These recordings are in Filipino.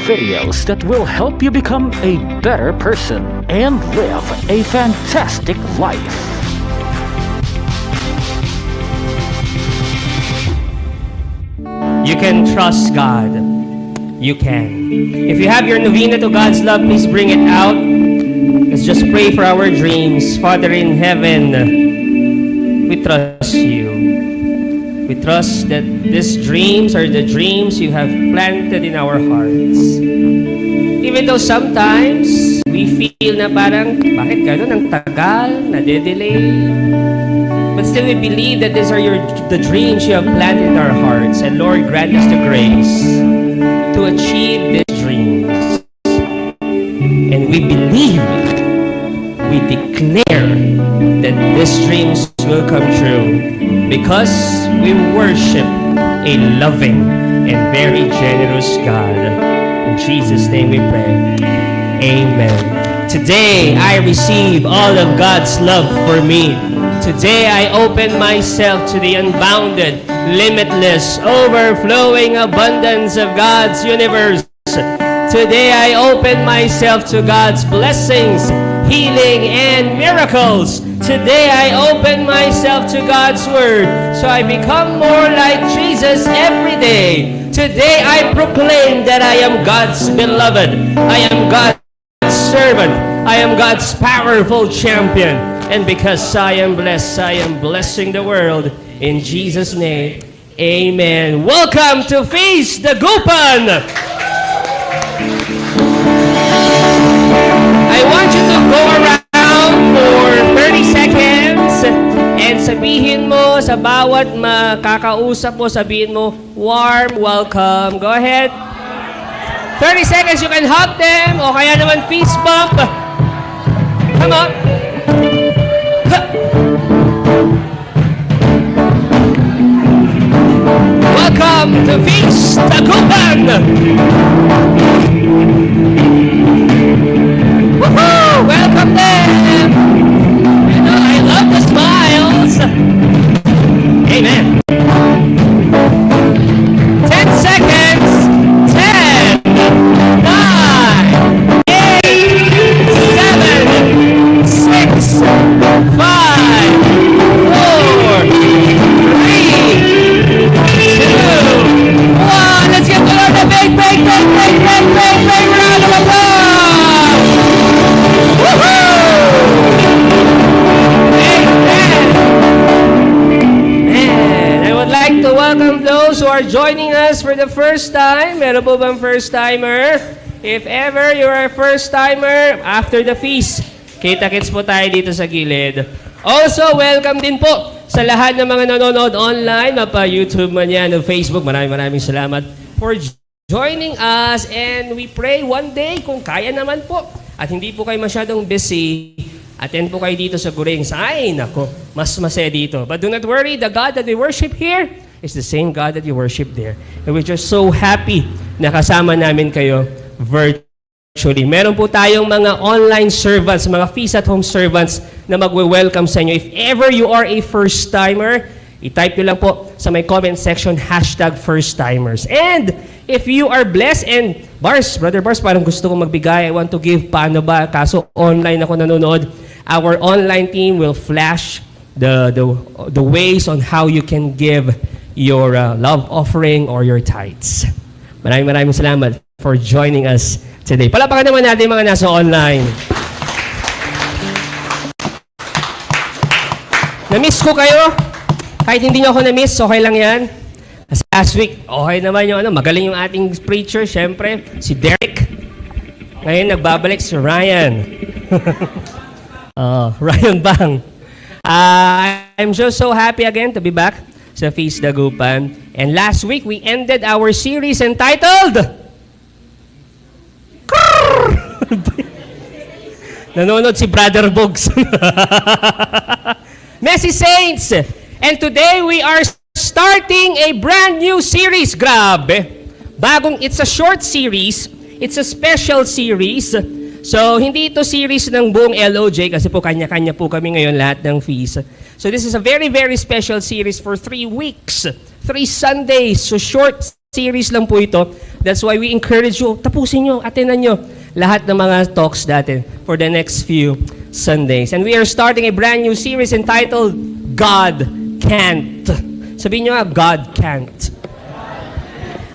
videos that will help you become a better person and live a fantastic life. You can trust God. You can. If you have your novena to God's love, please bring it out. Let's just pray for our dreams. Father in heaven, we trust you. We trust that these dreams are the dreams you have planted in our hearts. Even though sometimes we feel na parang, bakit gano'n ang tagal, nade-delay? But still we believe that these are the dreams you have planted in our hearts. And Lord, grant us the grace to achieve these dreams. And we believe, we declare that these dreams will come true because we worship a loving and very generous God. In Jesus' name we pray. Amen. Today, I receive all of God's love for me. Today, I open myself to the unbounded, limitless, overflowing abundance of God's universe. Today, I open myself to God's blessings, healing, and miracles. Today, I open myself to God's Word, so I become more like Jesus every day. Today, I proclaim that I am God's beloved. I am God's servant. I am God's powerful champion. And because I am blessed, I am blessing the world. In Jesus' name, amen. Welcome to Feast Dagupan! I want you to go around for 30 seconds and sabihin mo sa bawat makakausap mo, sabihin mo, warm welcome. Go ahead. 30 seconds, you can hug them o kaya naman fist bump. Come on. Welcome to Feast Dagupan! Woohoo! Welcome them! You know, I love the smiles! Amen! 10 seconds! 10, 9, 8, 7, 6, 5, 4, 3, 2, 1. Let's give the Lord a big round of applause! Woohoo! Amen! Man, I would like to welcome those who are joining us for the first time. Meron po bang first-timer? If ever you're a first-timer, after the feast, kita-kits po tayo dito sa gilid. Also, welcome din po sa lahat ng mga nanonood online, mapa-YouTube man yan o Facebook. Maraming salamat for joining us. And we pray one day, kung kaya naman po, at hindi po kayo masyadong busy, attend po kayo dito sa Gurings. Ay, nako, mas masaya dito. But do not worry, the God that we worship here is the same God that you worship there. And we're just so happy na kasama namin kayo virtually. Meron po tayong mga online servants, mga Feast at Home servants na magwe-welcome sa inyo. If ever you are a first-timer, i-type nyo lang po sa may comment section, #first-timers. And if you are blessed and Brother Bars, parang gusto kong magbigay. I want to give. Paano ba? Kaso online ako nanonood. Our online team will flash the ways on how you can give your love offering or your tithes. Maraming salamat for joining us today. Palapakan naman natin mga nasa online. Na-miss ko kayo. Kahit hindi nyo ako na-miss, okay lang yan. Last week, okay naman yung magaling yung ating preacher, syempre, si Derek. Ngayon, nagbabalik si Ryan. Ryan Bang. I'm just so happy again to be back sa Feast Dagupan. And last week, we ended our series entitled nanonood si Brother Bogs. Messy Saints. And today, we are starting a brand new series. Grabe. It's a short series. It's a special series. So, hindi ito series ng buong LOJ kasi po kanya-kanya po kami ngayon lahat ng feast. So, this is a very, very special series for 3 weeks. 3 Sundays. So, short series lang po ito. That's why we encourage you, tapusin nyo, attenan nyo lahat ng mga talks natin for the next few Sundays. And we are starting a brand new series entitled God Can't. Sabihin nyo God can't.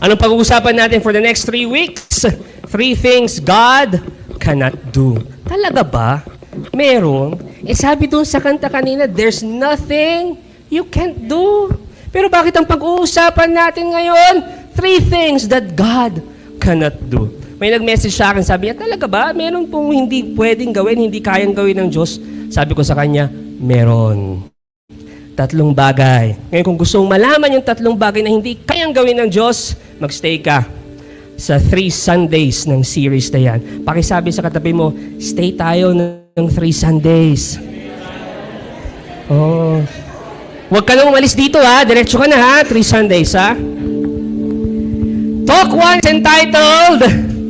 Anong pag-uusapan natin for the next 3 weeks? 3 things God cannot do. Talaga ba? Meron? Sabi doon sa kanta kanina, there's nothing you can't do. Pero bakit ang pag-uusapan natin ngayon? 3 things that God cannot do. May nag-message sa akin, sabi niya, talaga ba? Meron pong hindi pwedeng gawin, hindi kayang gawin ng Diyos? Sabi ko sa kanya, meron. 3 bagay. Ngayon kung gusto mong malaman yung 3 bagay na hindi kayang gawin ng Diyos, magstay ka sa 3 Sundays ng series na yan. Pakisabi sa katabi mo, stay tayo ng 3 Sundays. Oh. Huwag ka nang umalis dito ha. Diretso ka na ha. 3 Sundays ha. Talk 1 is entitled,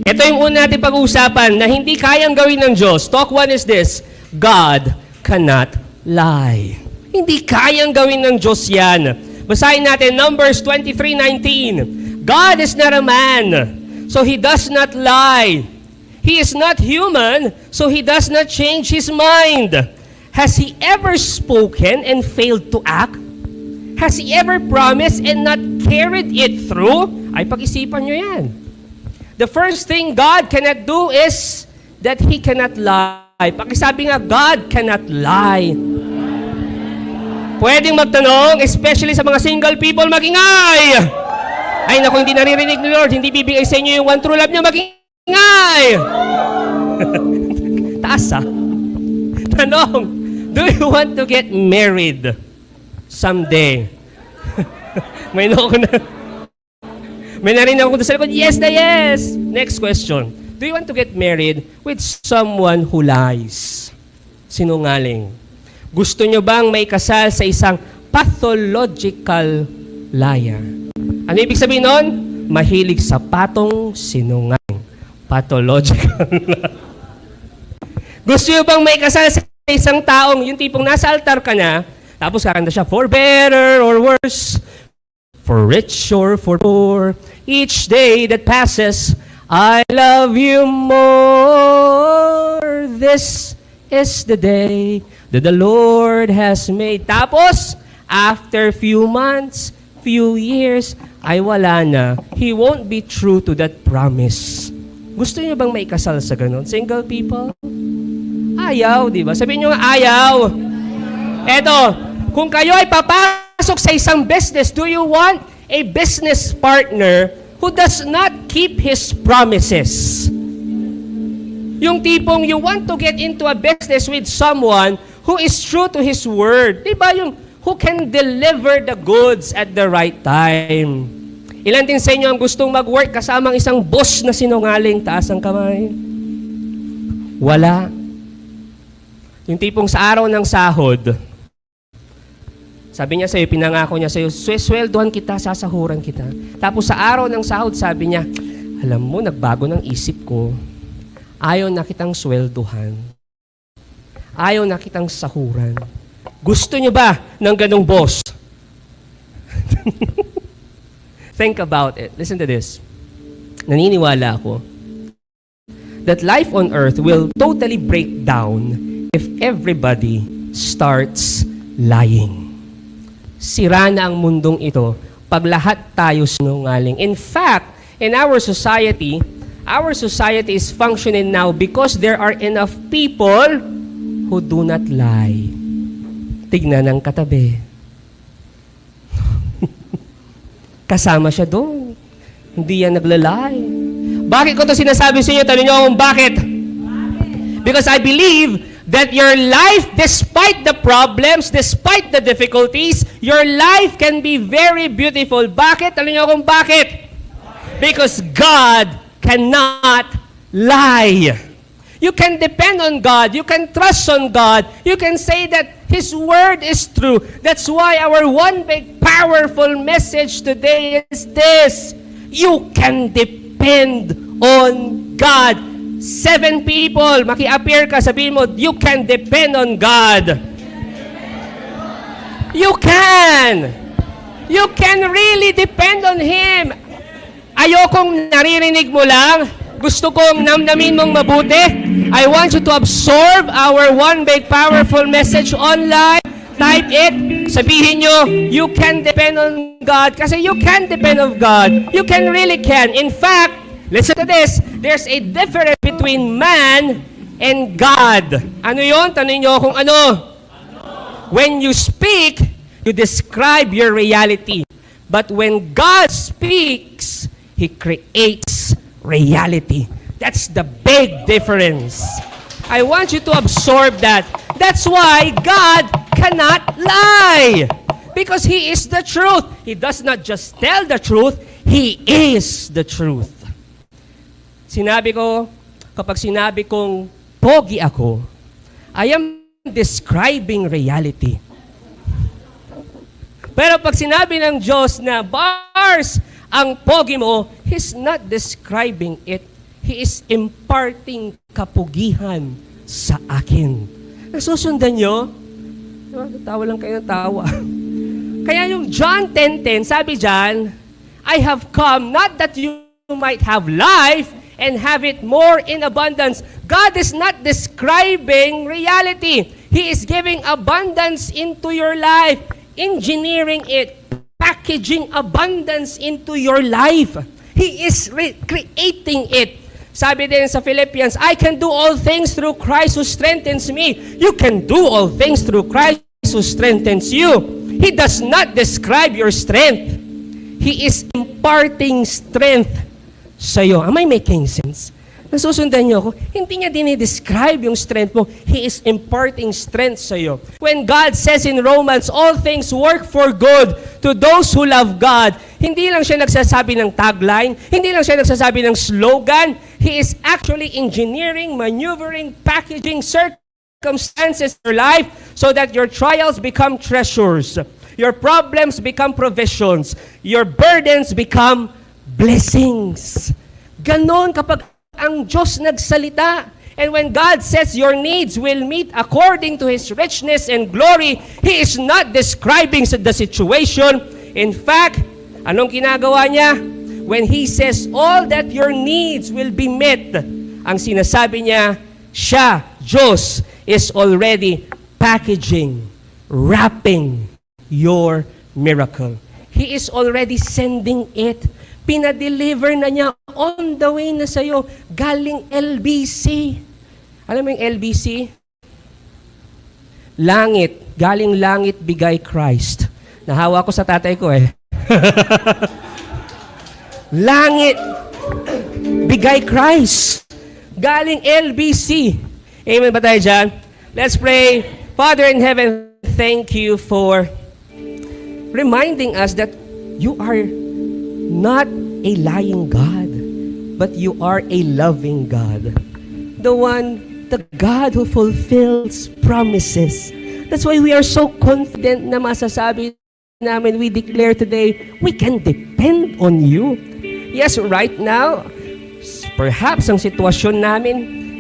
ito yung una natin pag-uusapan na hindi kayang gawin ng Diyos. Talk 1 is this, God cannot lie. Hindi kayang gawin ng Diyos yan. Basahin natin Numbers 23:19. God is not a man, so He does not lie. He is not human, so He does not change His mind. Has He ever spoken and failed to act? Has He ever promised and not carried it through? Ay, pag-isipan nyo yan. The first thing God cannot do is that He cannot lie. Pakisabi nga, God cannot lie. Pwedeng magtanong, especially sa mga single people, magingay! Ay, naku, hindi naririnig ni Lord, hindi bibigay sa inyo yung one true love niya, magingay! Taas ah. Tanong, do you want to get married someday? May narinig ako sa likod, yes na yes! Next question, do you want to get married with someone who lies? Sinungaling. Gusto nyo bang may kasal sa isang pathological liar? Ano ibig sabihin nun? Mahilig sa patong sinungaling. Pathological liar. Gusto nyo bang may kasal sa isang taong, yung tipong nasa altar ka na, tapos kakanta siya, for better or worse, for rich or for poor, each day that passes, I love you more. This is the day that the Lord has made. Tapos, after few months, few years, ay wala na. He won't be true to that promise. Gusto niyo bang maikasal sa ganun? Single people? Ayaw, di ba? Sabihin niyo nga, ayaw. Eto, kung kayo ay papasok sa isang business, do you want a business partner who does not keep his promises? Yung tipong you want to get into a business with someone who is true to his word. Diba yung who can deliver the goods at the right time? Ilan din sa inyo ang gustong mag-work kasamang isang boss na sinungaling? Taas ang kamay. Wala. Yung tipong sa araw ng sahod, sabi niya sa'yo, pinangako niya sa'yo, sweldohan kita, sasahuran kita. Tapos sa araw ng sahod, sabi niya, alam mo, nagbago ng isip ko. Ayaw na kitang sweldohan. Ayaw na kitang sahuran. Gusto niyo ba ng ganong boss? Think about it. Listen to this. Naniniwala ako that life on earth will totally break down if everybody starts lying. Sira na ang mundong ito pag lahat tayo sinungaling. In fact, in our society is functioning now because there are enough people who do not lie. Tignan ang katabi. Kasama siya doon. Hindi yan naglalay. Bakit ko ito sinasabi sa inyo? Tanong niyo kung bakit? Because I believe that your life, despite the problems, despite the difficulties, your life can be very beautiful. Bakit? Alam niyo kung bakit? Because God cannot lie. You can depend on God. You can trust on God. You can say that His Word is true. That's why our one big powerful message today is this. You can depend on God. 7 people, maki-appear ka, sabihin mo, you can depend on God. You can. You can really depend on Him. Ayokong naririnig mo lang. Gusto kong namnamin mong mabuti. I want you to absorb our one big powerful message online. Type it. Sabihin nyo, you can depend on God. Kasi you can depend on God. You can really can. In fact, listen to this. There's a difference between man and God. Ano yun? Tanong nyo kung ano. When you speak, you describe your reality. But when God speaks, He creates reality. That's the big difference. I want you to absorb that. That's why God cannot lie. Because He is the truth. He does not just tell the truth, He is the truth. Kapag sinabi kong pogi ako, I am describing reality. Pero pag sinabi ng Diyos na bars, ang pogi mo, He's not describing it. He is imparting kapugihan sa akin. Nasusundan nyo? Tawa lang kayo ng tawa. Kaya yung John 10:10, sabi dyan, I have come not that you might have life and have it more in abundance. God is not describing reality. He is giving abundance into your life, engineering it, packaging abundance into your life. He is creating it. Sabi din sa Philippians, I can do all things through Christ who strengthens me. You can do all things through Christ who strengthens you. He does not describe your strength. He is imparting strength sa iyo. Am I making sense? Nasusundan niyo ako? Hindi niya dinidescribe yung strength mo. He is imparting strength sa iyo. When God says in Romans, all things work for good to those who love God, hindi lang siya nagsasabi ng tagline, hindi lang siya nagsasabi ng slogan, He is actually engineering, maneuvering, packaging circumstances in your life so that your trials become treasures, your problems become provisions, your burdens become blessings. Ganon kapag ang Diyos nagsalita. And when God says your needs will meet according to His richness and glory, He is not describing the situation. In fact, anong ginagawa niya? When He says all that your needs will be met, ang sinasabi niya, siya, Diyos, is already packaging, wrapping your miracle. He is already sending it. Pinadeliver na niya on the way na sa'yo, galing LBC. Alam mo yung LBC? Langit. Galing langit, bigay Christ. Nahawa ko sa tatay ko eh. Langit, bigay Christ. Galing LBC. Amen ba tayo dyan? Let's pray. Father in heaven, thank you for reminding us that you are not a lying God, but you are a loving God. The God who fulfills promises. That's why we are so confident na masasabi namin, we declare today, we can depend on you. Yes, right now, perhaps ang sitwasyon namin,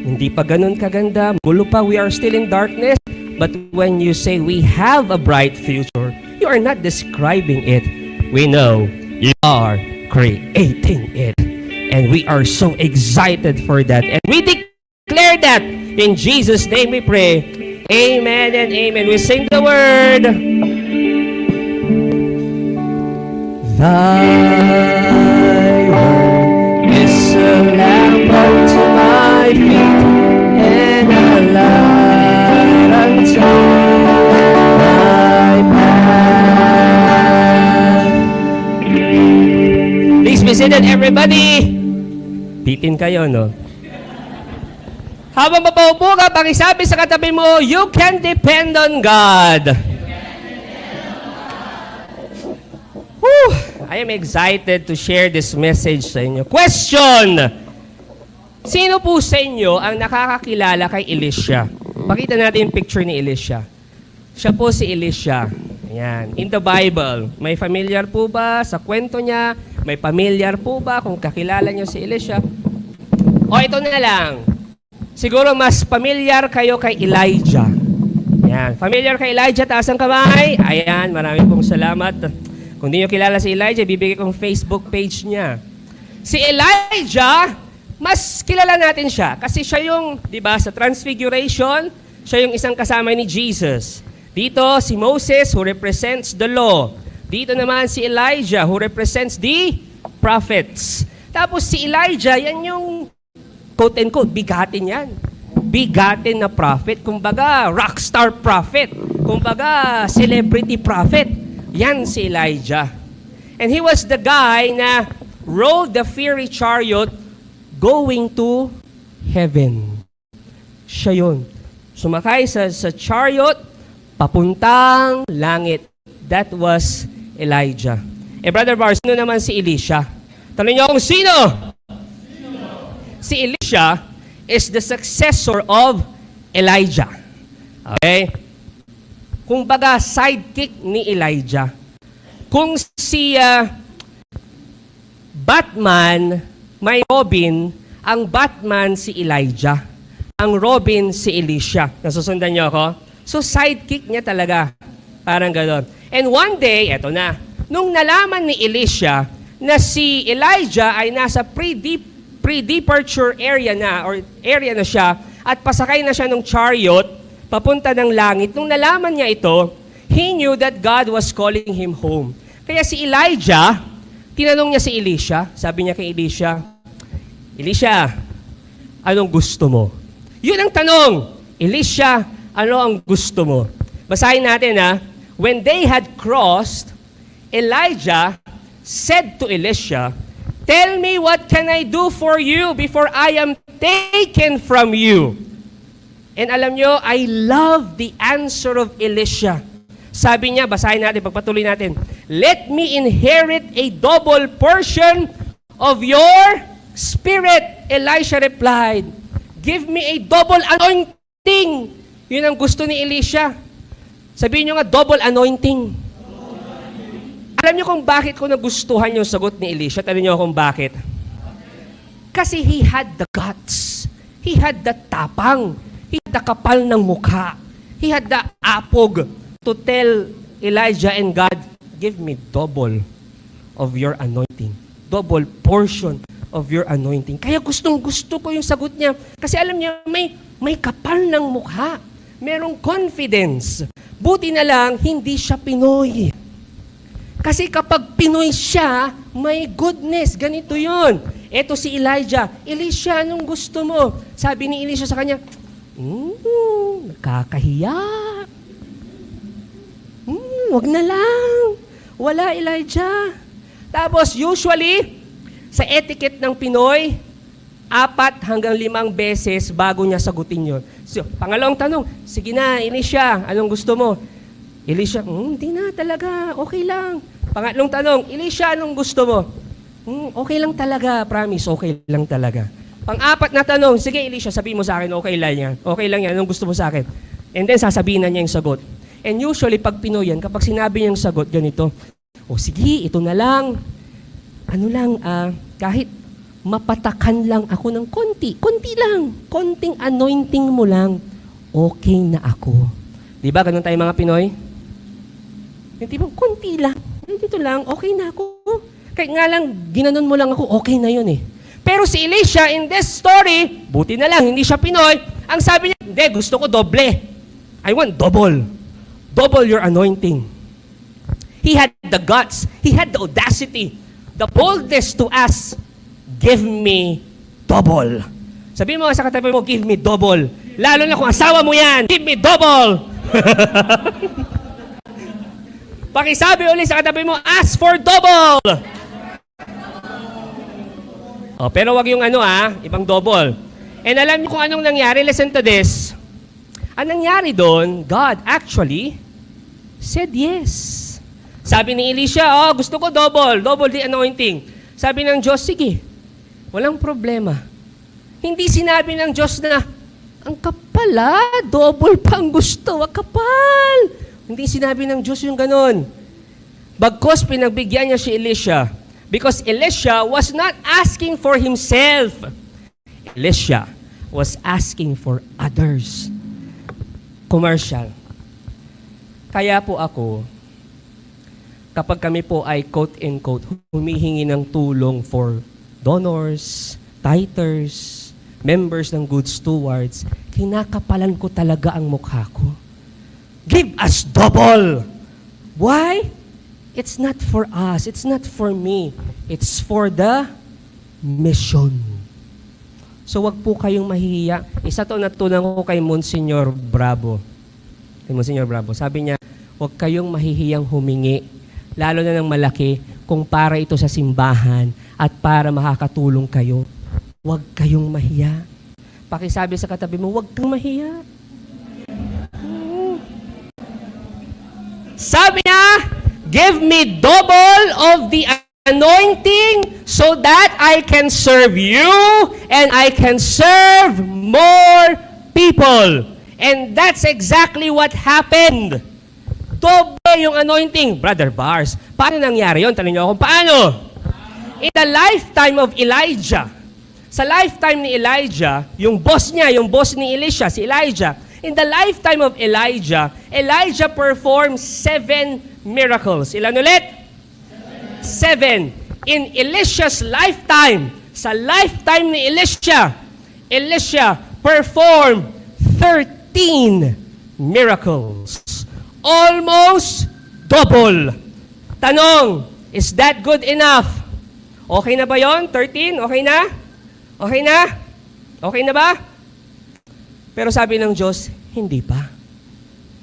hindi pa ganun kaganda, gulo pa, we are still in darkness, but when you say we have a bright future, you are not describing it. We know you are creating it. And we are so excited for that. And we declare that. In Jesus' name we pray. Amen and amen. We sing the word. Thy word is a lamp unto my feet and a light unto my path. Please be seated, everybody. Bitin kayo, no? Habang mapaupo ka, pakisabi sa katabi mo, you can depend on God. Whew, I am excited to share this message sa inyo. Question! Sino po sa inyo ang nakakakilala kay Elisha? Pakita natin yung picture ni Elisha. Siya po si Elisha. Ayan. In the Bible, may familiar po ba sa kwento niya? May familiar po ba kung kakilala niyo si Elisha? O ito na lang. Siguro mas familiar kayo kay Elijah. Ayan. Familiar kay Elijah, taas ang kamay. Ayan, maraming pong salamat. Kung di nyo kilala si Elijah, bibigay kong Facebook page niya. Si Elijah, mas kilala natin siya kasi siya yung, di ba, sa Transfiguration, siya yung isang kasama ni Jesus. Dito, si Moses who represents the law. Dito naman si Elijah who represents the prophets. Tapos si Elijah, yan yung quote-unquote, bigatin yan. Bigatin na prophet. Kumbaga, rockstar prophet. Kumbaga, celebrity prophet. Yan si Elijah. And he was the guy na rode the fiery chariot going to heaven. Siya yun. Sumakay sa chariot, papuntang langit. That was Elijah. Brother Bar, sino naman si Elisha? Tanong niyo kung sino? Si Elisha is the successor of Elijah. Okay? Kung baga, sidekick ni Elijah. Kung si Batman may Robin, ang Batman si Elijah. Ang Robin si Elisha. Nasusundan niyo ako? So sidekick niya talaga. Parang gano'n. And one day, eto na, nung nalaman ni Elisha na si Elijah ay nasa pre-departure area na, or area na siya, at pasakay na siya ng chariot, papunta ng langit. Nung nalaman niya ito, he knew that God was calling him home. Kaya si Elijah, tinanong niya si Elisha, sabi niya kay Elisha, Elisha, anong gusto mo? Yun ang tanong. Elisha, ano ang gusto mo? Basahin natin ha. When they had crossed, Elijah said to Elisha, tell me what can I do for you before I am taken from you? And alam nyo, I love the answer of Elisha. Sabi niya, basahin natin, pagpatuloy natin, let me inherit a double portion of your spirit. Elisha replied, give me a double anointing. Yun ang gusto ni Elisha. Sabihin nyo nga, double anointing. Alam niyo kung bakit ko nagustuhan yung sagot ni Elisha? Tanong niyo kung bakit. Kasi he had the guts. He had the tapang. He had the kapal ng mukha. He had the apog to tell Elijah and God, give me double of your anointing. Double portion of your anointing. Kaya gustong-gusto ko yung sagot niya. Kasi alam niya, may kapal ng mukha. Merong confidence. Buti na lang, hindi siya Pinoy. Kasi kapag Pinoy siya, may goodness. Ganito yon. Eto si Elijah. Elisha, anong gusto mo? Sabi ni Elisha sa kanya, nakakahiya. Wag na lang. Wala, Elijah. Tapos usually, sa etiquette ng Pinoy, 4 hanggang 5 beses bago niya sagutin yun. So, pangalawang tanong, sige na, Elisha, anong gusto mo? Elisha, hindi na talaga, okay lang. Pangatlong tanong, Elisha, anong gusto mo? Okay lang talaga, promise, okay lang talaga. Pang-4 na tanong, sige Elisha, sabihin mo sa akin, okay lang yan. Okay lang yan, anong gusto mo sa akin? And then sasabihin na niya yung sagot. And usually, pag Pinoy yan, kapag sinabi niya yung sagot, ganito, sige, ito na lang. Ano lang, kahit mapatakan lang ako ng konti lang, konting anointing mo lang, okay na ako. Di ba, ganun tayo mga Pinoy? Yung tipong, konti lang, dito lang, okay na ako. Kahit nga lang, ginanon mo lang ako, okay na yun eh. Pero si Elisha, in this story, buti na lang, hindi siya Pinoy, ang sabi niya, hindi, gusto ko doble. I want double. Double your anointing. He had the guts, he had the audacity, the boldness to ask, give me double. Sabihin mo sa katabi mo, give me double. Lalo na kung asawa mo yan, give me double. Pakisabi ulit sa katabi mo, ask for double. Pero wag yung ibang double. And alam niyo kung anong nangyari? Listen to this. Ang nangyari doon, God actually said yes. Sabi ni Elisha, gusto ko double the anointing. Sabi ng Diyos, sige, walang problema. Hindi sinabi ng Diyos na, ang kapal double pang gusto, ang kapal. Hindi sinabi ng Diyos yung ganon. Bagkos pinagbigyan niya si Elisha. Because Elisha was not asking for himself. Elisha was asking for others. Commercial. Kaya po ako, kapag kami po ay quote-unquote humihingi ng tulong for donors, tithers, members ng Good Stewards, kinakapalan ko talaga ang mukha ko. Give us double! Why? It's not for us. It's not for me. It's for the mission. So wag po kayong mahihiya. Isa to natutunan ko kay Monsignor Bravo. Kay Monsignor Bravo. Sabi niya, wag kayong mahihiyang humingi, lalo na ng malaki, kung para ito sa simbahan at para makakatulong kayo. Wag kayong mahiya. Pakisabi sa katabi mo, wag kang mahiya. Sabi niya, give me double of the anointing so that I can serve you and I can serve more people. And that's exactly what happened. Doble yung anointing. Brother Bars, paano nangyari yun? Tanong niyo ako, paano? In the lifetime of Elijah, sa lifetime ni Elijah, yung boss niya, yung boss ni Elisha, si Elijah, in the lifetime of Elijah, Elijah performed 7 miracles. Ilan ulit? 7. In Elisha's lifetime, sa lifetime ni Elisha, Elisha performed 13 miracles. Almost double. Tanong, is that good enough? Okay na ba yon? 13? Okay na? Okay na? Okay na ba? Pero sabi ng Diyos, hindi pa.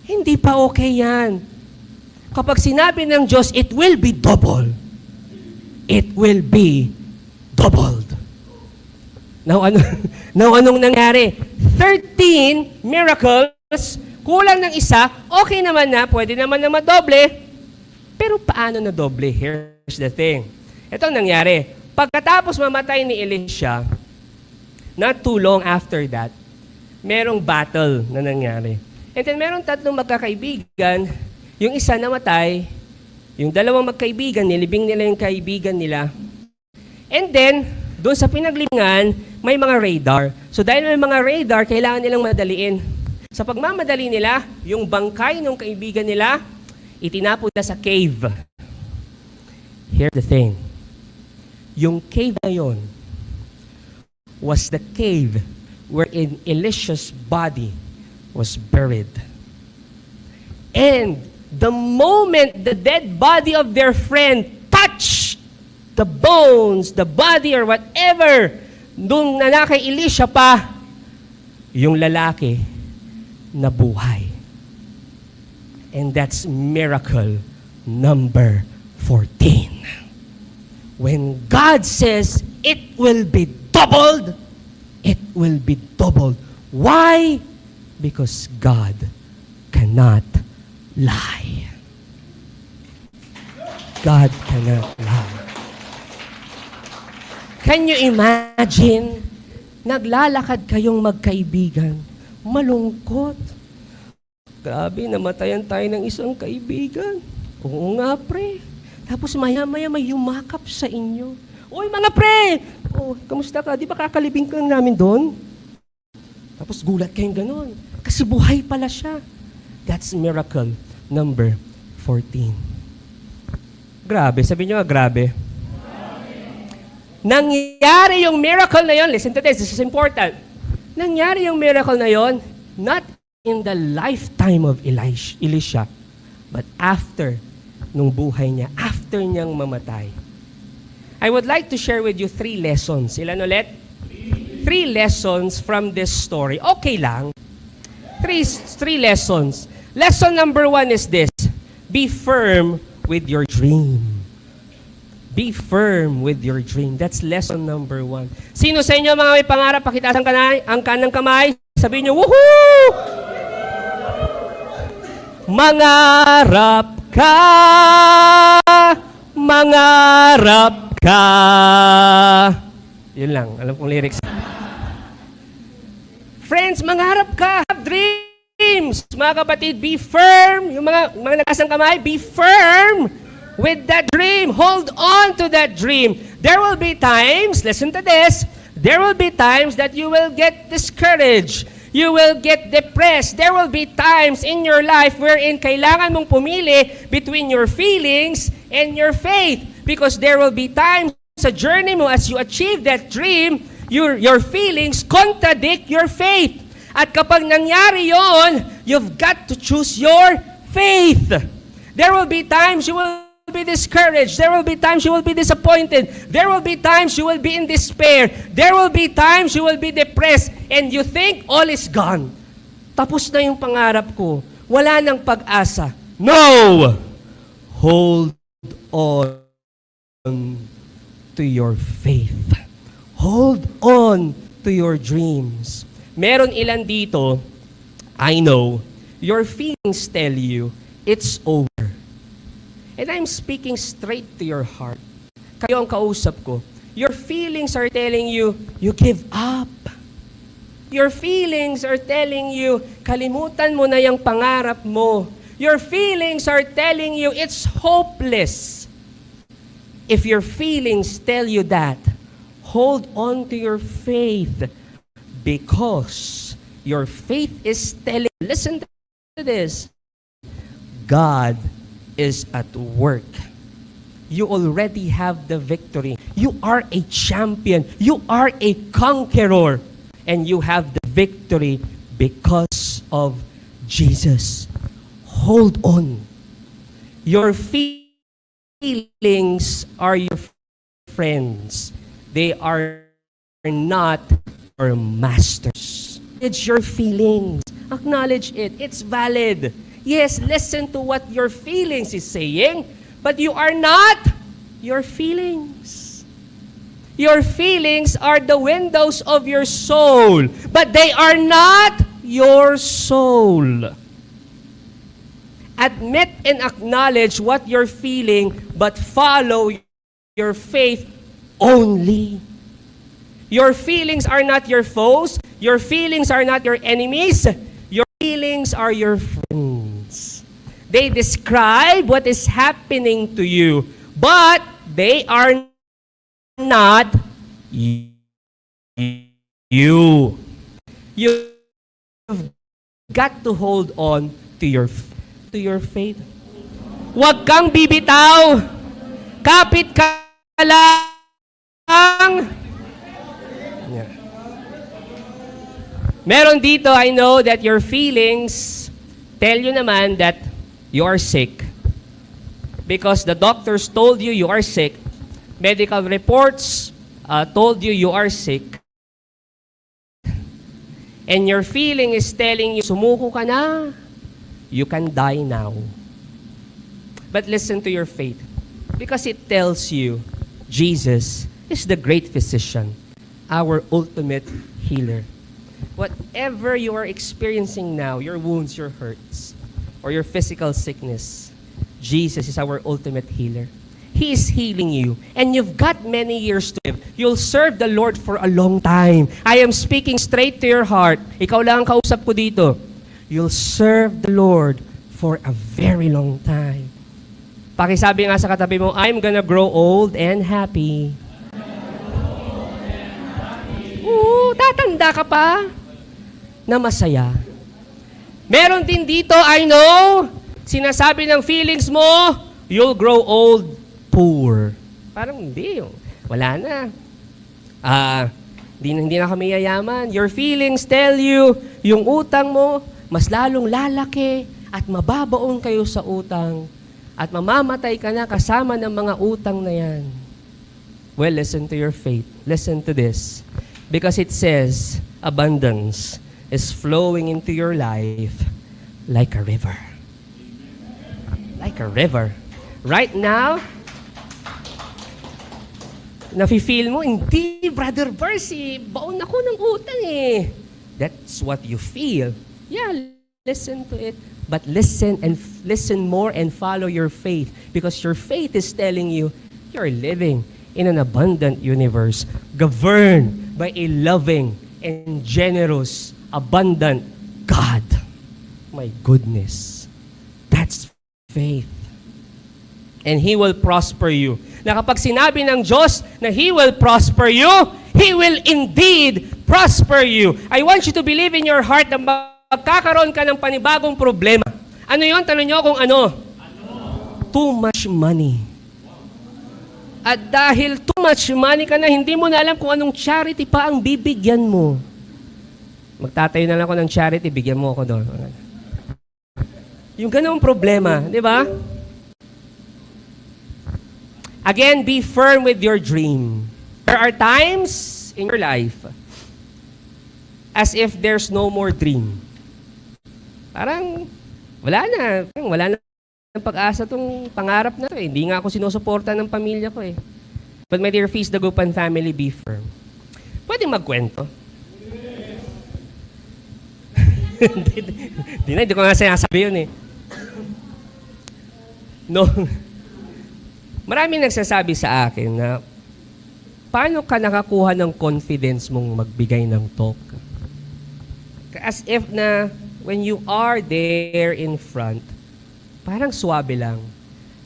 Hindi pa okay yan. Kapag sinabi ng Diyos, it will be double. It will be doubled. Now, anong nangyari? 13 miracles, kulang ng isa, okay naman na, pwede naman na madoble. Pero paano na doble? Here's the thing. Ito ang nangyari. Pagkatapos mamatay ni Elisha, not too long after that, merong battle na nangyari. And then merong 3 magkakaibigan, yung isa namatay, yung 2 magkaibigan, nilibing nila yung kaibigan nila. And then, doon sa pinaglibingan, may mga radar. So dahil may mga radar, kailangan nilang madaliin. Sa pagmamadali nila, yung bangkay ng kaibigan nila, itinapon na sa cave. Here's the thing. Yung cave na yon was the cave wherein Elisha's body was buried. And the moment the dead body of their friend touched the bones, the body, or whatever, nung na kay Elisha pa, yung lalaki nabuhay. And that's miracle number 14. When God says it will be doubled, it will be doubled. Why? Because God cannot lie. God cannot lie. Can you imagine, naglalakad kayong magkaibigan, malungkot. Grabe, namatayan tayo ng isang kaibigan. Oo nga, pre. Tapos maya-maya may yumakap sa inyo. Uy, mga pre! Oh, kamusta ka? Di ba kakalibing ka namin doon? Tapos gulat kayong ganon. Kasi buhay pala siya. That's miracle number 14. Grabe. Sabi nyo, grabe. Nangyari yung miracle na yon. Listen to this. This is important. Nangyari yung miracle na yon, not in the lifetime of Elisha, but after nung buhay niya, after niyang mamatay. I would like to share with you 3 lessons. Ilan ulit? 3 lessons from this story. Okay lang. 3 lessons. Lesson number 1 is this. Be firm with your dream. Be firm with your dream. That's lesson number 1. Sino sa inyo mga may pangarap? Pakitaas ang kanang kamay. Sabihin nyo, woohoo! Mangarap ka! Mangarap ka! Yun lang. Alam kong lyrics. Friends, mangarap ka! Have dreams! Mga kapatid, be firm! Yung mga nagkasang kamay, be firm with that dream. Hold on to that dream. There will be times, listen to this, there will be times that you will get discouraged. You will get depressed. There will be times in your life wherein kailangan mong pumili between your feelings and your faith. Because there will be times sa journey mo, as you achieve that dream, your feelings contradict your faith. At kapag nangyari yon, you've got to choose your faith. There will be times you will be discouraged. There will be times you will be disappointed. There will be times you will be in despair. There will be times you will be depressed and you think all is gone. Tapos na yung pangarap ko. Wala nang pag-asa. No! Hold on to your faith. Hold on to your dreams. Meron ilan dito, I know, your feelings tell you it's over. And I'm speaking straight to your heart. Kayo ang kausap ko. Your feelings are telling you, you give up. Your feelings are telling you, kalimutan mo na yung pangarap mo. Your feelings are telling you, it's hopeless. If your feelings tell you that, hold on to your faith because your faith is telling, listen to this, God is at work. You already have the victory. You are a champion. You are a conqueror. And you have the victory because of Jesus. Hold on. Your feelings are your friends. They are not your masters. It's your feelings. Acknowledge it. It's valid. Yes, listen to what your feelings is saying, but you are not your feelings. Your feelings are the windows of your soul, but they are not your soul. Admit and acknowledge what you're feeling, but follow your faith only. Your feelings are not your foes. Your feelings are not your enemies. Your feelings are your friends. They describe what is happening to you, but they are not you. You've got to hold on to your faith. Huwag kang bibitaw. Kapit ka lang. Yeah. Meron dito, I know that your feelings tell you naman that you are sick. Because the doctors told you you are sick. Medical reports told you you are sick. And your feeling is telling you, sumuko ka na. You can die now. But listen to your faith. Because it tells you, Jesus is the great physician, our ultimate healer. Whatever you are experiencing now, your wounds, your hurts, or your physical sickness, Jesus is our ultimate healer. He is healing you. And you've got many years to live. You'll serve the Lord for a long time. I am speaking straight to your heart. Ikaw lang ang kausap ko dito. You'll serve the Lord for a very long time. Pakisabi nga sa katabi mo, I'm gonna grow old and happy. Tatanda ka pa na masaya. Meron din dito, I know, sinasabi ng feelings mo, you'll grow old poor. Parang hindi. Wala na. Hindi na kami yayaman. Your feelings tell you, yung utang mo, mas lalong lalaki at mababaon kayo sa utang at mamamatay ka na kasama ng mga utang na yan. Well, listen to your faith. Listen to this. Because it says, abundance is flowing into your life like a river. Like a river. Right now, nafe-feel mo, hindi, Brother Percy, baon ako ng utang eh. That's what you feel. Yeah, listen to it. But listen and listen more and follow your faith because your faith is telling you you're living in an abundant universe governed by a loving and generous, abundant God. My goodness. That's faith. And He will prosper you. Na kapag sinabi ng Diyos na He will prosper you, He will indeed prosper you. I want you to believe in your heart na magkakaroon ka ng panibagong problema. Ano yun? Tanong nyo kung ano? Too much money. At dahil too much money ka na, hindi mo na alam kung anong charity pa ang bibigyan mo. Magtatayo na lang ako ng charity, bigyan mo ako doon. Yung ganung problema, di ba? Again, be firm with your dream. There are times in your life as if there's no more dream. Parang wala na ng pag-asa tong pangarap na to. Hindi nga ako sinusuporta ng pamilya ko eh. But my dear Feast Dagupan family, be firm. Pwede magkwento. Hindi ko nga sinasabi yun eh. No. Maraming nagsasabi sa akin na paano ka nakakuha ng confidence mong magbigay ng talk? As if na when you are there in front, parang suwabe lang.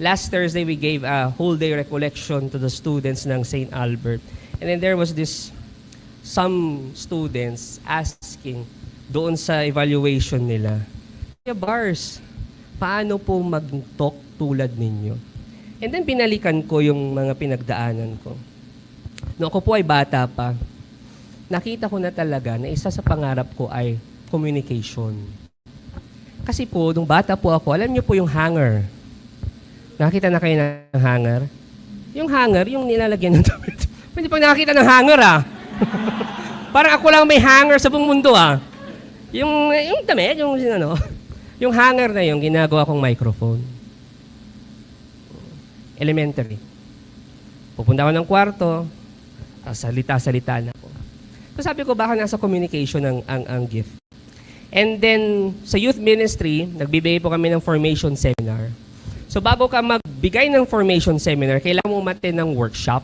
Last Thursday, we gave a whole day recollection to the students ng St. Albert. And then there was some students asking doon sa evaluation nila, Bars, paano po mag-talk tulad ninyo? And then binalikan ko yung mga pinagdaanan ko. Noong ako po ay bata pa, nakita ko na talaga na isa sa pangarap ko ay communication. Kasi po, nung bata po ako, alam niyo po yung hanger. Nakita na kayo ng hanger? Yung hanger, yung nilalagyan ng damit. Hindi pa nakakita ng hanger ah. Parang ako lang may hanger sa buong mundo ah. Yung damit, yung hanger na yung ginagawa kong microphone. Elementary. Pupunta ako ng kwarto, salita-salita na ako. So sabi ko, baka nasa communication ang gift. And then, sa youth ministry, nagbibigay po kami ng formation seminar. So bago ka magbigay ng formation seminar, kailangan mo umattend ng workshop.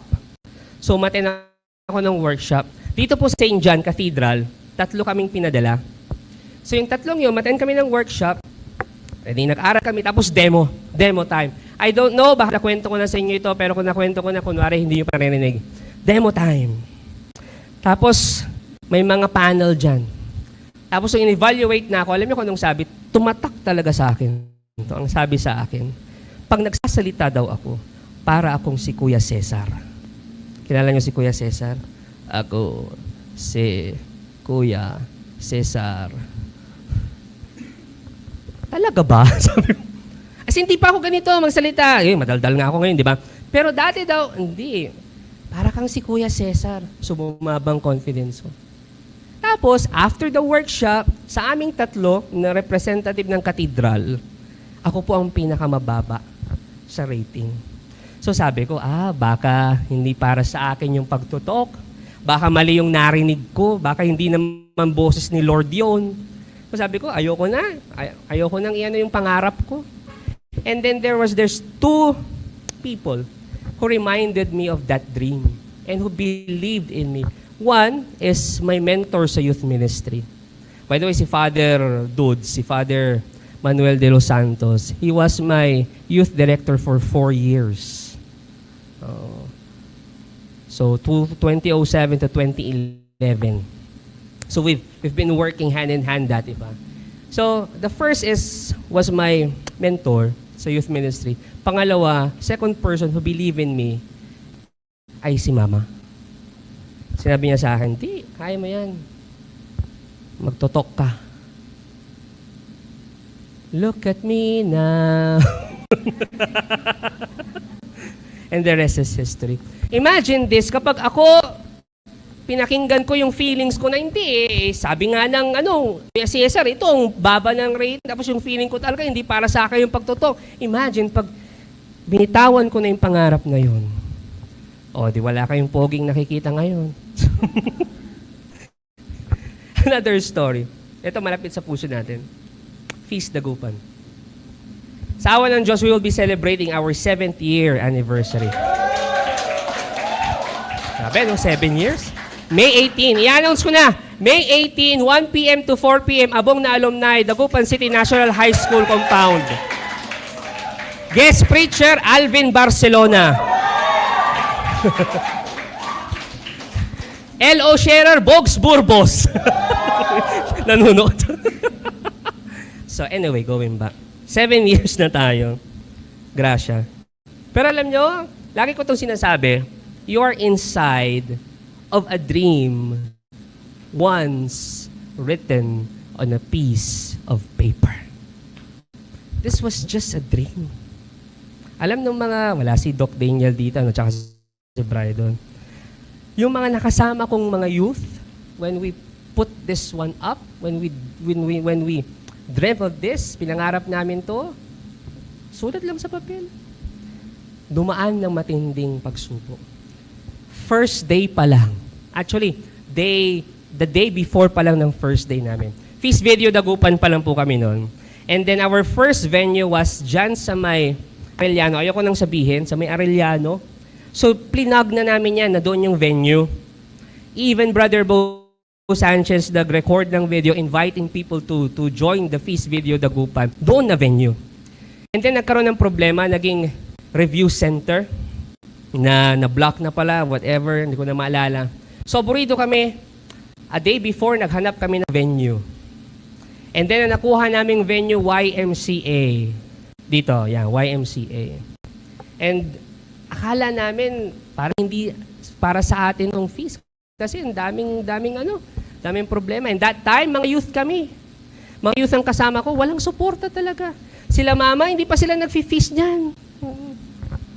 So umattend ako ng workshop. Dito po sa St. John Cathedral, 3 kaming pinadala. So yung 3 yun, umattend kami ng workshop, nag-aral kami, tapos demo time. I don't know, baka nakwento ko na sa inyo ito, pero kung nakwento ko na, kunwari hindi nyo pa narinig. Demo time. Tapos, may mga panel dyan. Tapos, yung in-evaluate na ako, alam niyo kung anong sabi? Tumatak talaga sa akin. Ito ang sabi sa akin. Pag nagsasalita daw ako, para akong si Kuya Cesar. Kilala niyo si Kuya Cesar? Ako, si Kuya Cesar. Talaga ba? Sabi ko. Kasi hindi pa ako ganito magsalita. Madaldal nga ako ngayon, di ba? Pero dati daw, hindi. Para kang si Kuya Cesar. Sumabang confidence ko. Tapos, after the workshop, sa aming 3 na representative ng katedral, ako po ang pinakamababa sa rating. So sabi ko, baka hindi para sa akin yung pagtutok. Baka mali yung narinig ko. Baka hindi naman boses ni Lord yun. So sabi ko, ayoko na. Ayoko nang iyan yung pangarap ko. And then there's 2 people who reminded me of that dream and who believed in me. One is my mentor sa youth ministry. By the way, si Father Dudes, si Father Manuel de los Santos, he was my youth director for 4 years. So 2007 to 2011. So we've been working hand in hand that, diba? So the first was my mentor sa youth ministry. Pangalawa, second person who believed in me ay si Mama. Sinabi niya sa akin, "Di, kaya mo yan. Magtotok ka. Look at me now." And the rest is history. Imagine this, kapag ako pinakinggan ko yung feelings ko na hindi sabi nga ng si Cesar, ito ang baba ng rate, tapos yung feeling ko talaga hindi para sa akin yung pagtotok. Imagine pag binitawan ko na yung pangarap na yun. Di wala kayong poging nakikita ngayon. Another story. Ito malapit sa puso natin. Feast Dagupan. Sa awa ng Diyos, we will be celebrating our 7th year anniversary. Sabi, 7 years? May 18. I-announce ko na. May 18, 1 p.m. to 4 p.m. Abong na alumni, Dagupan City National High School Compound. Guest preacher, Alvin Barcelona. L.O. Scherer, Bogs Burbos. Nanunod. So anyway, going back. 7 years na tayo. Gracia. Pero alam nyo, Lagi ko itong sinasabi, you are inside of a dream once written on a piece of paper. This was just a dream. Alam ng mga, wala si Doc Daniel dito, no, tsaka si Brydon. Yung mga nakasama kong mga youth, when we put this one up, when we dreamt of this, pinangarap namin to, sulat lang sa papel. Dumaan ng matinding pagsubok. First day pa lang. Actually, the day before pa lang ng first day namin. Feast Video Dagupan pa lang po kami noon. And then our first venue was dyan sa may Arellano. Ayoko nang sabihin, sa may Arellano. So, plinag na namin yan na doon yung venue. Even Brother Bo Sanchez nag-record ng video inviting people to join the Feast Video Dagupan. Doon na venue. And then nagkaroon ng problema, naging review center na block na pala, whatever, hindi ko na maalala. So, burrito kami. A day before, naghanap kami ng venue. And then, nakuha naming venue, YMCA. Dito, yan, YMCA. And akala namin, parang hindi para sa atin ng feast. Kasi ang daming problema. And that time, mga youth kami. Mga youth ang kasama ko, walang suporta talaga. Sila mama, hindi pa sila nag-feast niyan.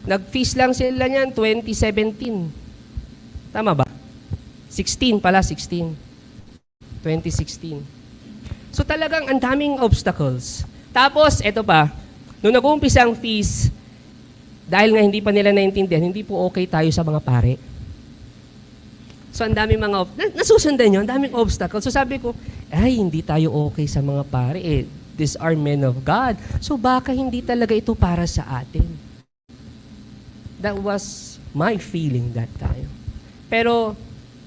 Nag-feast lang sila niyan 2017. Tama ba? 16 pala, 16. 2016. So talagang ang daming obstacles. Tapos, eto pa, nung nag-uumpisa ang feast, dahil nga hindi pa nila naintindihan, hindi po okay tayo sa mga pare. So ang daming mga, nasusundan yun, ang daming obstacles. So sabi ko, ay, hindi tayo okay sa mga pare. These are men of God. So baka hindi talaga ito para sa atin. That was my feeling that time. Pero,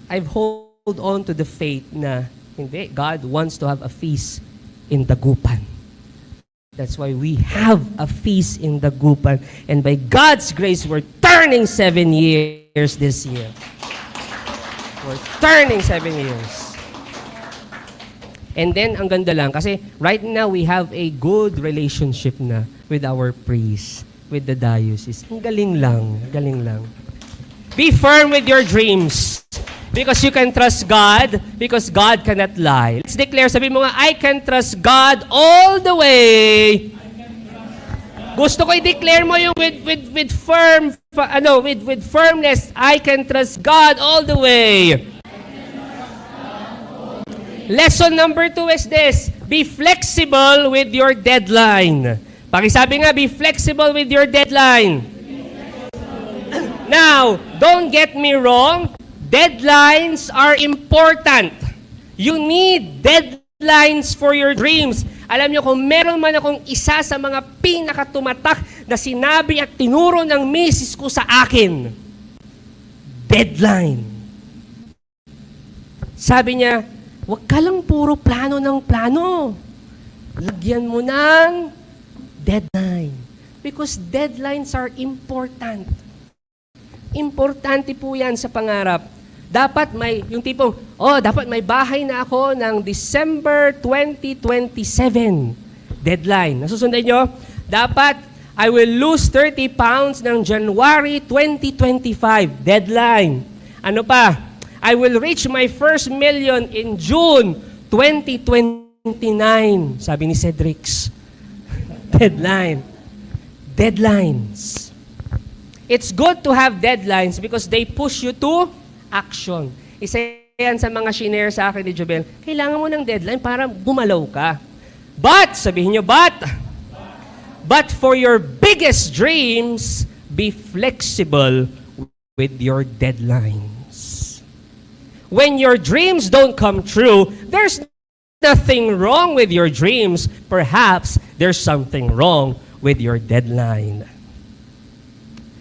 I've hold on to the faith na hindi, God wants to have a feast in Dagupan. That's why we have a feast in Dagupan. And by God's grace, we're turning 7 years this year. We're turning 7 years. And then, ang ganda lang, kasi right now, we have a good relationship na with our priest, with the diocese. Ang galing lang, galing lang. Be firm with your dreams. Because you can trust God, because God cannot lie. Let's declare, sabi mo nga, I can trust God all the way. Gusto ko i-declare mo yung with firmness, I can trust God all the way. Lesson number 2 is this, be flexible with your deadline. Pakisabi nga, be flexible with your deadline. Now, don't get me wrong, deadlines are important. You need deadlines for your dreams. Alam niyo, kung meron man akong isa sa mga pinakatumatak na sinabi at tinuro ng misis ko sa akin, deadline. Sabi niya, huwag ka lang puro plano ng plano. Lagyan mo ng deadline. Because deadlines are important. Importante po yan sa pangarap. Dapat may, yung tipong, dapat may bahay na ako ng December 2027. Deadline. Nasusundan nyo? Dapat, I will lose 30 pounds ng January 2025. Deadline. Ano pa? I will reach my first million in June 2029. Sabi ni Cedrix. Deadline. Deadlines. It's good to have deadlines because they push you to action. Isa yan sa mga shinare sa akin ni Jobel, kailangan mo ng deadline para gumalaw ka. But, sabihin nyo, but for your biggest dreams, be flexible with your deadlines. When your dreams don't come true, there's nothing wrong with your dreams. Perhaps there's something wrong with your deadline.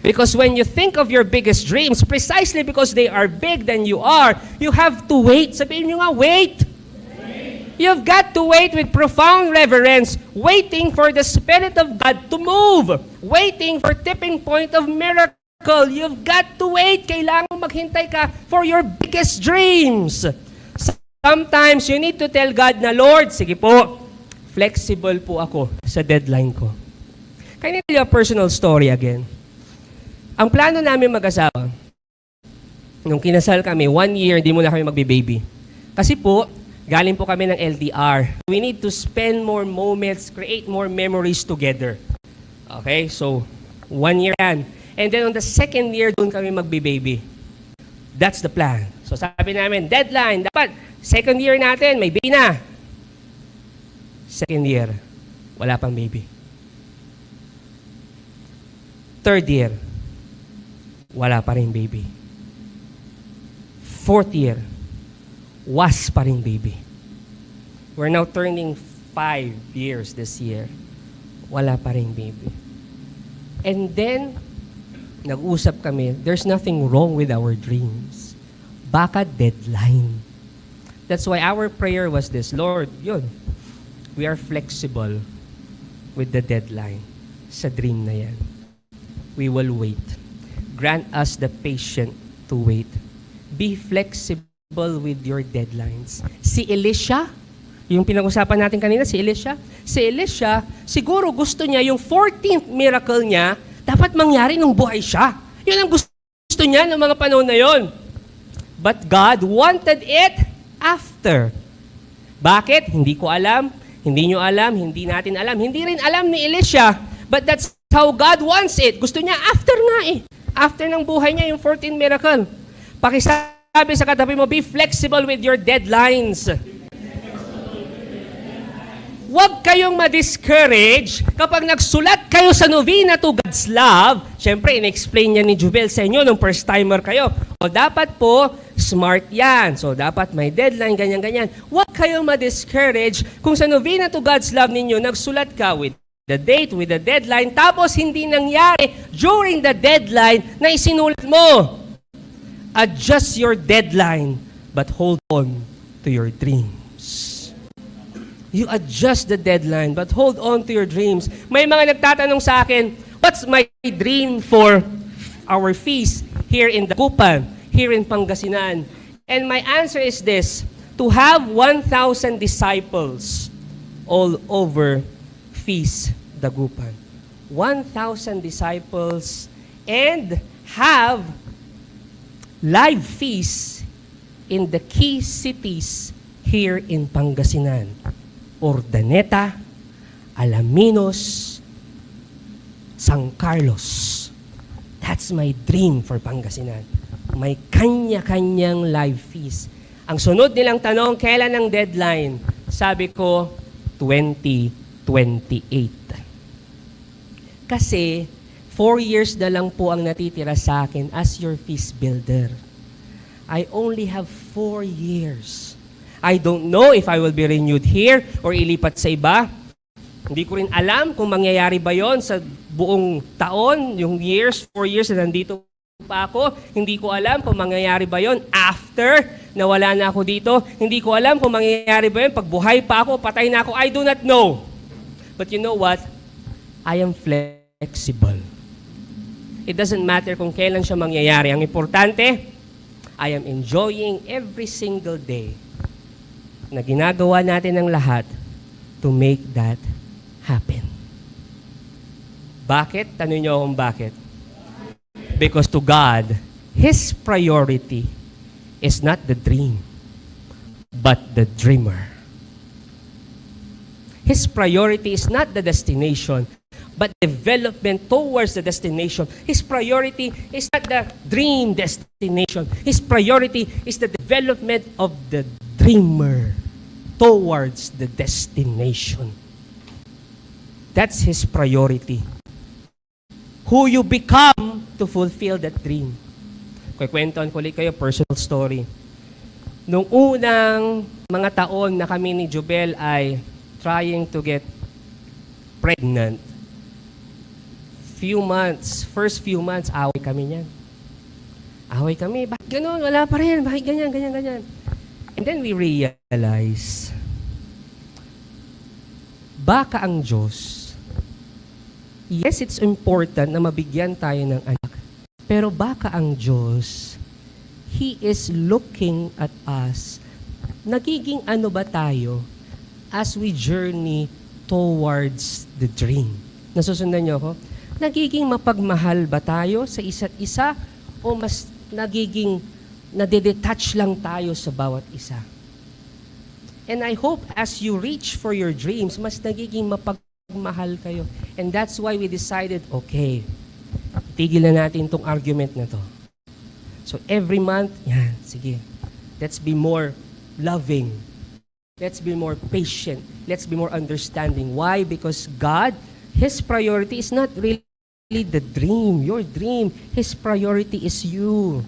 Because when you think of your biggest dreams, precisely because they are big than you are, you have to wait. Sabihin nyo nga, wait. You've got to wait with profound reverence, waiting for the Spirit of God to move, waiting for tipping point of miracle. You've got to wait. Kailangan maghintay ka for your biggest dreams. Sometimes you need to tell God na, Lord, sige po, flexible po ako sa deadline ko. Can I tell you a personal story again? Ang plano namin mag-asawa, nung kinasal kami, 1 year, hindi muna kami magbe-baby. Kasi po, galing po kami ng LDR. We need to spend more moments, create more memories together. Okay? So, 1 year yan. And then on the 2nd year, doon kami magbe-baby. That's the plan. So, sabi namin, deadline, dapat 2nd year natin, may baby na. 2nd year, wala pang baby. 3rd year, wala pa rin baby. 4th year, was pa rin baby. We're now turning 5 years this year. Wala pa rin baby. And then, nag-usap kami, there's nothing wrong with our dreams. Baka deadline. That's why our prayer was this, Lord, yun, we are flexible with the deadline sa dream na yan. We will wait. Grant us the patience to wait. Be flexible with your deadlines. Si Elisha, yung pinag-usapan natin kanina, si Elisha, siguro gusto niya yung 14th miracle niya, dapat mangyari nung buhay siya. Yun ang gusto niya ng mga panahon na yon. But God wanted it after. Bakit? Hindi ko alam, hindi nyo alam, hindi natin alam, hindi rin alam ni Elisha. But that's how God wants it. Gusto niya after nga eh. After ng buhay niya yung 14th miracle. Pakisabi sa katabi mo, be flexible with your deadlines. Huwag kayong ma-discourage kapag nagsulat kayo sa novena to God's love. Siyempre, in-explain niya ni Jubel sa inyo nung first timer kayo. O dapat po, smart yan. So dapat may deadline, ganyan-ganyan. Huwag kayong ma-discourage kung sa novena to God's love ninyo, nagsulat ka with the date, with the deadline, tapos hindi nangyari during the deadline na isinulat mo. Adjust your deadline, but hold on to your dreams. You adjust the deadline, but hold on to your dreams. May mga nagtatanong sa akin, what's my dream for our feast here in Dagupan, here in Pangasinan? And my answer is this, to have 1,000 disciples all over Feast Dagupan. 1,000 disciples and have live feasts in the key cities here in Pangasinan. Urdaneta, Alaminos, San Carlos. That's my dream for Pangasinan. May kanya-kanyang live feast. Ang sunod nilang tanong, kailan ang deadline? Sabi ko, 2028. Kasi, 4 years na lang po ang natitira sa akin as your feast builder. I only have 4 years. I don't know if I will be renewed here or ilipat sa iba. Hindi ko rin alam kung mangyayari ba yon sa buong taon, yung years, 4 years na nandito pa ako. Hindi ko alam kung mangyayari ba yon after na wala na ako dito. Hindi ko alam kung mangyayari ba yon pag buhay pa ako, patay na ako. I do not know. But you know what? I am flexible. It doesn't matter kung kailan siya mangyayari. Ang importante, I am enjoying every single day na ginagawa natin ang lahat to make that happen. Bakit? Tanong niyo kung bakit. Because to God, His priority is not the dream, but the dreamer. His priority is not the destination, but development towards the destination. His priority is not the dream destination. His priority is the development of the dreamer towards the destination. That's His priority. Who you become to fulfill that dream. Kwentuhan ko ulit kayo, personal story. Nung unang mga taon na kami ni Jubel ay trying to get pregnant, first few months, away kami niyan. Away kami, bakit ganun? Wala pa rin, bakit ganyan. And then we realize, baka ang Diyos, yes, it's important na mabigyan tayo ng anak, pero baka ang Diyos, He is looking at us, nagiging ano ba tayo as we journey towards the dream? Nasusundan niyo ako? nagiging mapagmahal ba tayo sa isa't isa o mas nagiging nadedetach lang tayo sa bawat isa? And I hope as you reach for your dreams, mas nagiging mapagmahal kayo. And that's why we decided, okay, tigil na natin itong argument na to. So every month, yan, sige, let's be more loving. Let's be more patient. Let's be more understanding. Why? Because God, His priority is not really the dream, your dream. His priority is you,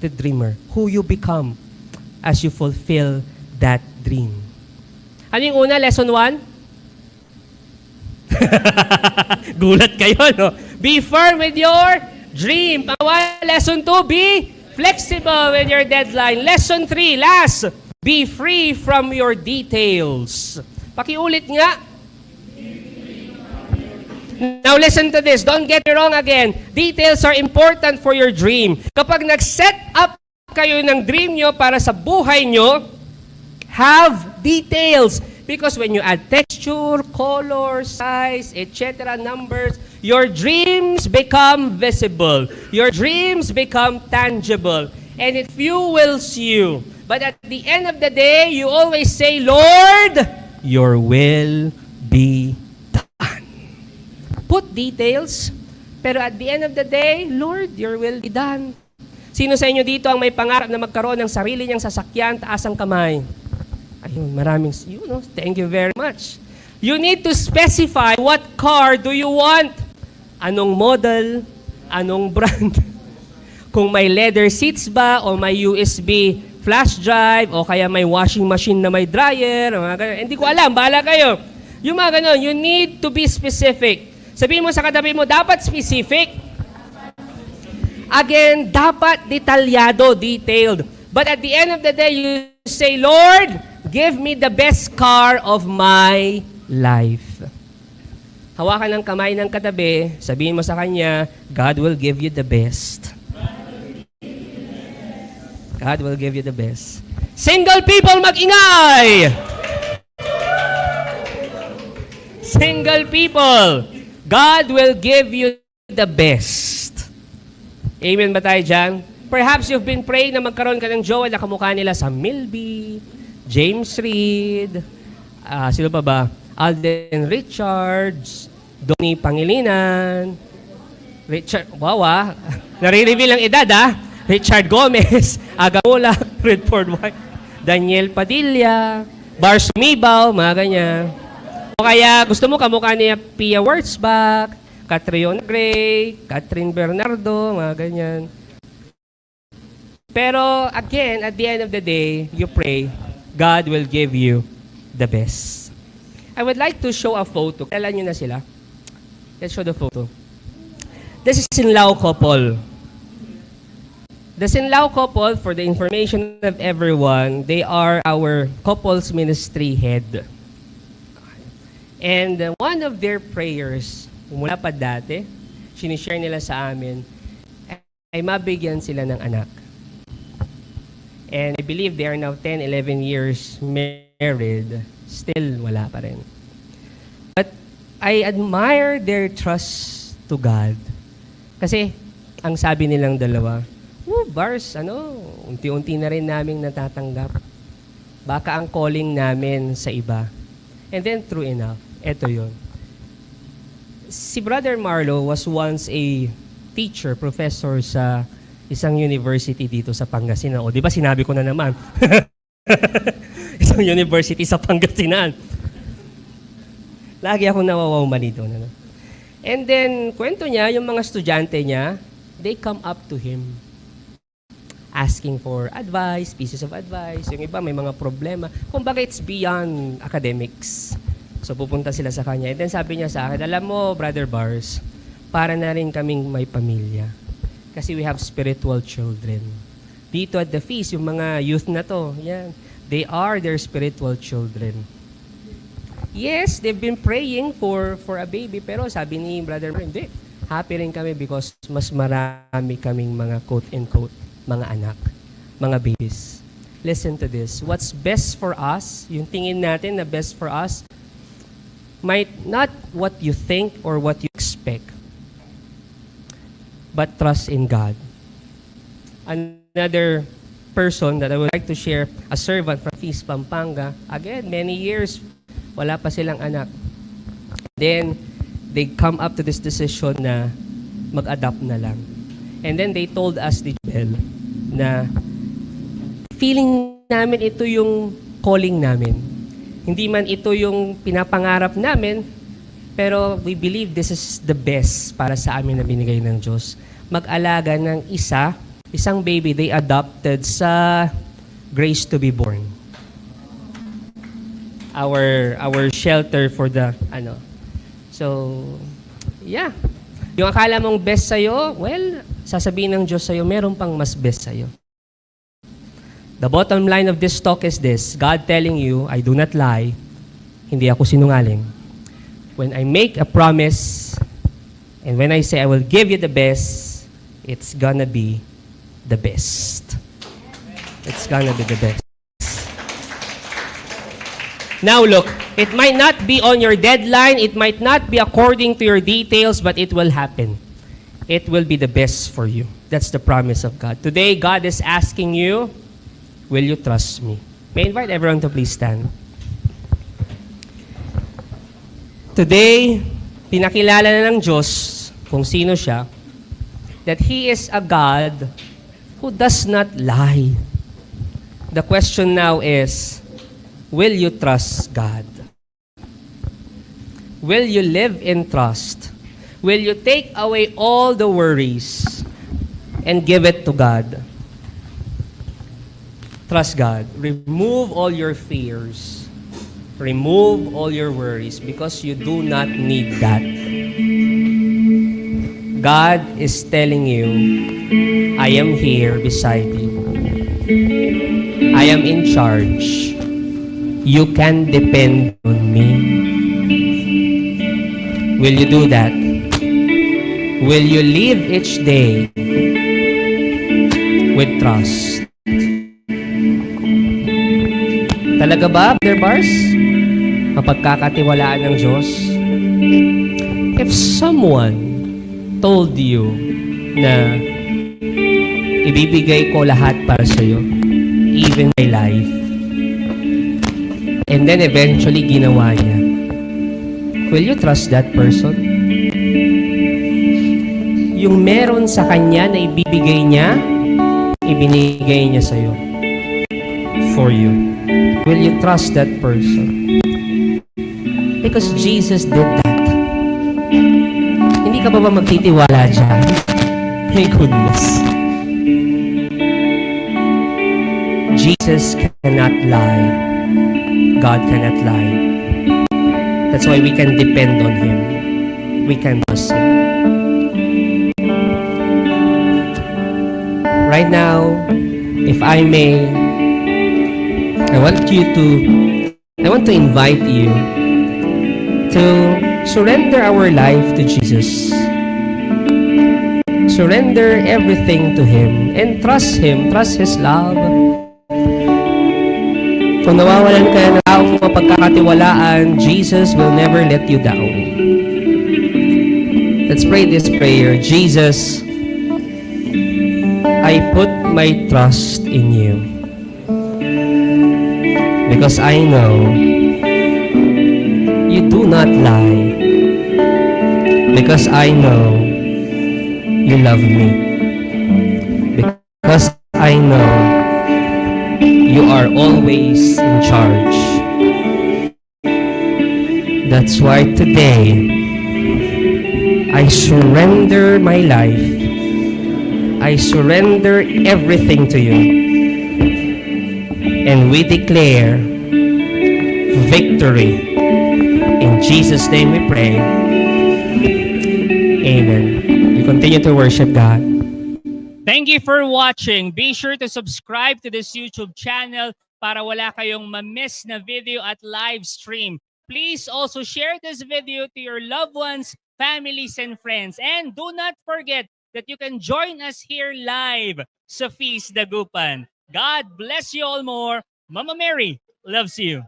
the dreamer, who you become as you fulfill that dream. Ano yung una? Lesson 1? Gulat kayo, no? Be firm with your dream. Pangalawa, lesson 2, be flexible with your deadline. Lesson 3, last, be free from your details. Pakiulit nga. Now listen to this. Don't get me wrong again. Details are important for your dream. Kapag nag-set up kayo ng dream nyo para sa buhay nyo, have details. Because when you add texture, color, size, etc., numbers, your dreams become visible. Your dreams become tangible. And it fuels you. But at the end of the day, you always say, Lord, your will be done. Put details, pero at the end of the day, Lord, your will be done. Sino sa inyo dito ang may pangarap na magkaroon ng sarili niyang sasakyan, taas ang kamay? Ayun, maraming, thank you very much. You need to specify what car do you want. Anong model, anong brand. Kung may leather seats ba, o may USB flash drive, o kaya may washing machine na may dryer, mga ganun. Hindi ko alam, bahala kayo. Yung mga ganun, you need to be specific. Sabihin mo sa katabi mo, dapat specific. Again, dapat detalyado, detailed. But at the end of the day, you say, Lord, give me the best car of my life. Hawakan ng kamay ng katabi, sabihin mo sa kanya, God will give you the best. God will give you the best. Single people, mag-ingay! Single people, God will give you the best. Amen ba tayo dyan? Perhaps you've been praying na magkaroon ka ng jowa na kamukha nila sa Milby, James Reid, sino pa ba? Alden Richards, Donnie Pangilinan, Richard, nare-reveal ang edad Richard Gomez, Agamula, Redford White, Daniel Padilla, Bars Sumibaw, mga ganyan. O kaya gusto mo kamukha niya Pia Wurtzbach, Catriona Gray, Catherine Bernardo, mga ganyan. Pero again, at the end of the day, you pray, God will give you the best. I would like to show a photo. Kailan nyo na sila? Let's show the photo. This is Sinlao couple. The Sinlao couple, for the information of everyone, they are our couples ministry head. And one of their prayers, mula pa dati, sinishare nila sa amin, ay mabigyan sila ng anak. And I believe they are now 10, 11 years married. Still, wala pa rin. But I admire their trust to God. Kasi, ang sabi nilang dalawa, Bars, unti-unti na rin naming natatanggap. Baka ang calling namin sa iba. And then, true enough, eto yun. Si Brother Marlo was once a teacher, professor sa isang university dito sa Pangasinan. O, di ba sinabi ko na naman? Isang university sa Pangasinan. Lagi akong nawawaw malito. And then, kwento niya, yung mga estudyante niya, they come up to him asking for advice, pieces of advice. Yung iba may mga problema. Kumbaga, it's beyond academics. So, pupunta sila sa kanya. And then sabi niya sa akin, alam mo, Brother Bars, para na rin kaming may pamilya. Kasi we have spiritual children. Dito at the feast, yung mga youth na to, yan, they are their spiritual children. Yes, they've been praying for a baby, pero sabi ni Brother Bars, hindi. Happy rin kami because mas marami kaming mga quote-unquote, mga anak, mga babies. Listen to this. What's best for us, yung tingin natin na best for us, might not what you think or what you expect. but trust in God. Another person that I would like to share, a servant from Feast, Pampanga. Again, many years, wala pa silang anak. Then, they come up to this decision na mag-adopt na lang. And then they told us, the Jubel, na feeling namin ito yung calling namin. Hindi man ito yung pinapangarap namin, pero we believe this is the best para sa amin na binigay ng Diyos. Mag-alaga ng isang baby they adopted sa Grace to be Born. Our shelter for the So, yeah. Yung akala mong best sa'yo, well, sasabihin ng Diyos sa'yo, meron pang mas best sa'yo. The bottom line of this talk is this: God telling you, I do not lie. Hindi ako sinungaling. When I make a promise, and when I say I will give you the best, it's gonna be the best. It's gonna be the best. Now look, it might not be on your deadline, it might not be according to your details, but it will happen. It will be the best for you. That's the promise of God. Today, God is asking you, will you trust me? May I invite everyone to please stand. Today, pinakilala na ng Diyos kung sino siya, that He is a God who does not lie. The question now is, will you trust God? Will you live in trust? Will you take away all the worries and give it to God? Trust God. Remove all your fears. Remove all your worries because you do not need that. God is telling you, I am here beside you. I am in charge. You can depend on me. Will you do that? Will you live each day with trust? Talaga ba, Brother Bars? Mapagkakatiwalaan ng Diyos? If someone told you na ibibigay ko lahat para sa'yo, even my life, and then eventually ginawa niya, will you trust that person? Yung meron sa kanya na ibibigay niya, ibinigay niya sa'yo. For you. Will you trust that person? Because Jesus did that. Hindi ka ba magtitiwala dyan? My goodness. Jesus cannot lie. God cannot lie. That's why we can depend on Him. We can trust Him. Right now, if I may, I want to invite you to surrender our life to Jesus. Surrender everything to Him and trust Him, trust His love. Kung nawawalan ka ng taong mapagkakatiwalaan, Jesus will never let you down. Let's pray this prayer. Jesus, I put my trust in you because I know you do not lie, because I know you love me, because I know you are always in charge. That's why today I surrender my life. I surrender everything to you. And we declare victory. In Jesus' name we pray. Amen. We continue to worship God. Thank you for watching. Be sure to subscribe to this YouTube channel para wala kayong ma-miss na video at live stream. Please also share this video to your loved ones, families, and friends. And do not forget that you can join us here live sa Feast Dagupan. God bless you all more. Mama Mary loves you.